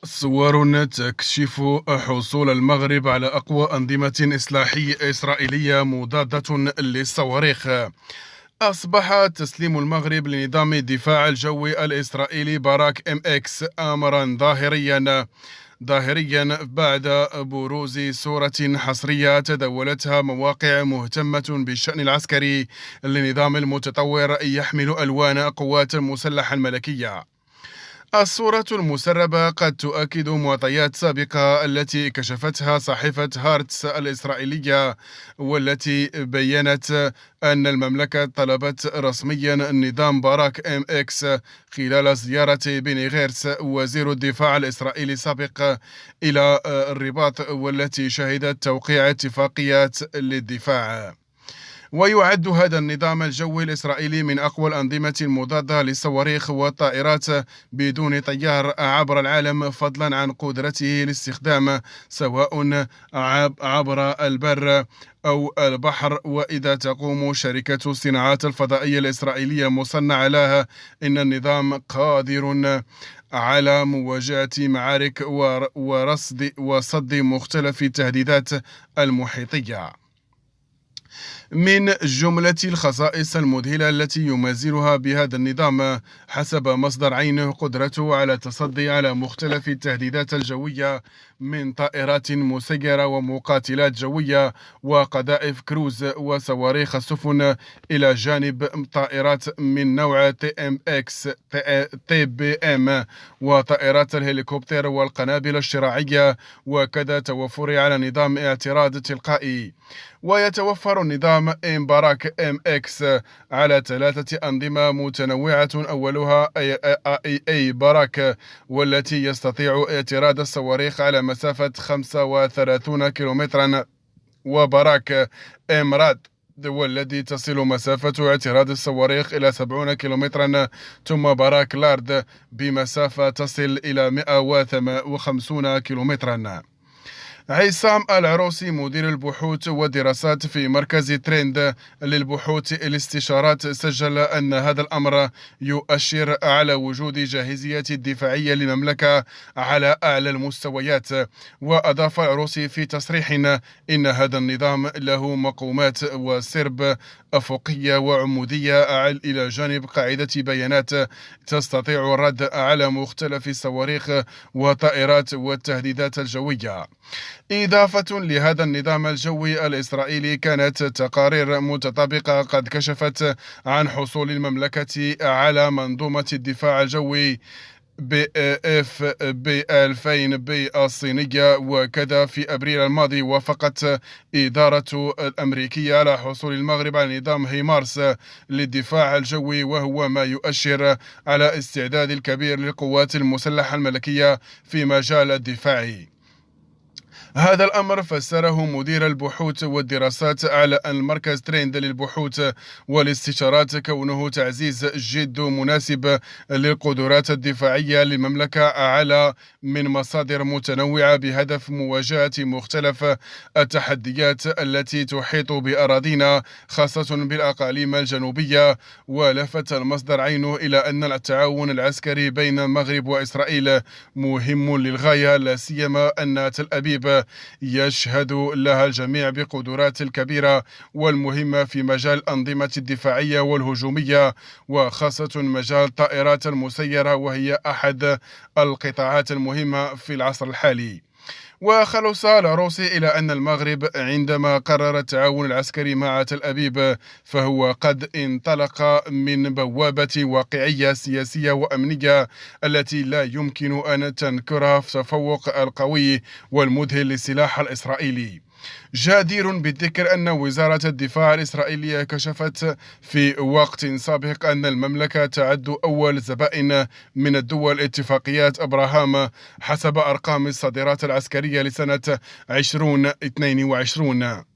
صور تكشف حصول المغرب على أقوى أنظمة إسرائيلية مضادة للصواريخ. أصبح تسليم المغرب لنظام الدفاع الجوي الإسرائيلي باراك ام اكس أمرا ظاهريا بعد بروز صورة حصرية تداولتها مواقع مهتمة بالشأن العسكري لنظام المتطور يحمل ألوان قوات المسلحة الملكية. الصورة المسربة قد تؤكد معطيات سابقة التي كشفتها صحيفة هارتس الإسرائيلية، والتي بيّنت أن المملكة طلبت رسميا النظام باراك ام اكس خلال زيارة بيني غيرس وزير الدفاع الإسرائيلي السابق إلى الرباط، والتي شهدت توقيع اتفاقيات للدفاع. ويعد هذا النظام الجوي الإسرائيلي من أقوى الأنظمة المضادة للصواريخ والطائرات بدون طيار عبر العالم، فضلا عن قدرته الاستخدام سواء عبر البر أو البحر. وإذا تقوم شركة الصناعات الفضائية الإسرائيلية مصنعة لها، إن النظام قادر على مواجهة معارك وصد مختلف التهديدات المحيطية. من جملة الخصائص المذهلة التي يميزها بهذا النظام حسب مصدر عينه قدرته على التصدي على مختلف التهديدات الجوية، من طائرات مسيرة ومقاتلات جوية وقذائف كروز وصواريخ السفن، إلى جانب طائرات من نوع تي ام اكس تي بي ام وطائرات الهليكوبتر والقنابل الشراعية، وكذا توفر على نظام اعتراض تلقائي. ويتوفر النظام باراك ام اكس على 3 أنظمة متنوعة، أولها اي باراك، والتي يستطيع اعتراض الصواريخ على مسافة 35 كيلومترا، وباراك ام راد، والذي تصل مسافة اعتراض الصواريخ إلى 70 كيلومترا، ثم باراك لارد بمسافة تصل إلى 150 كيلومترا. عصام العروسي مدير البحوث والدراسات في مركز ترند للبحوث الاستشارات سجل أن هذا الأمر يؤشر على وجود جاهزية دفاعية للمملكة على أعلى المستويات. وأضاف العروسي في تصريح إن هذا النظام له مقومات وسرب أفقية وعمودية، إلى جانب قاعدة بيانات تستطيع الرد على مختلف الصواريخ والطائرات والتهديدات الجوية. إضافة لهذا النظام الجوي الإسرائيلي، كانت تقارير متطابقة قد كشفت عن حصول المملكة على منظومة الدفاع الجوي اف بي 2000 بالصينية. وكذا في أبريل الماضي وافقت إدارة الأمريكية على حصول المغرب على نظام هيمارس للدفاع الجوي، وهو ما يؤشر على استعداد الكبير للقوات المسلحة الملكية في مجال الدفاع. هذا الأمر فسره مدير البحوث والدراسات على المركز ترند للبحوث والاستشارات كونه تعزيز جد مناسب للقدرات الدفاعية للمملكة على من مصادر متنوعة، بهدف مواجهة مختلف التحديات التي تحيط بأراضينا، خاصة بالأقاليم الجنوبية. ولفت المصدر عينه إلى أن التعاون العسكري بين المغرب وإسرائيل مهم للغاية، لا سيما أن تل أبيب يشهد لها الجميع بقدرات الكبيرة والمهمة في مجال الأنظمة الدفاعية والهجومية، وخاصة مجال الطائرات المسيرة، وهي أحد القطاعات المهمة في العصر الحالي. وخلص العروسي إلى أن المغرب عندما قرر التعاون العسكري مع تل أبيب فهو قد انطلق من بوابة واقعية سياسية وأمنية التي لا يمكن أن تنكرها في التفوق القوي والمذهل للسلاح الإسرائيلي. جدير بالذكر أن وزارة الدفاع الإسرائيلية كشفت في وقت سابق أن المملكة تعد أول زبائن من الدول اتفاقيات أبراهام حسب أرقام الصادرات العسكرية لسنة 2022.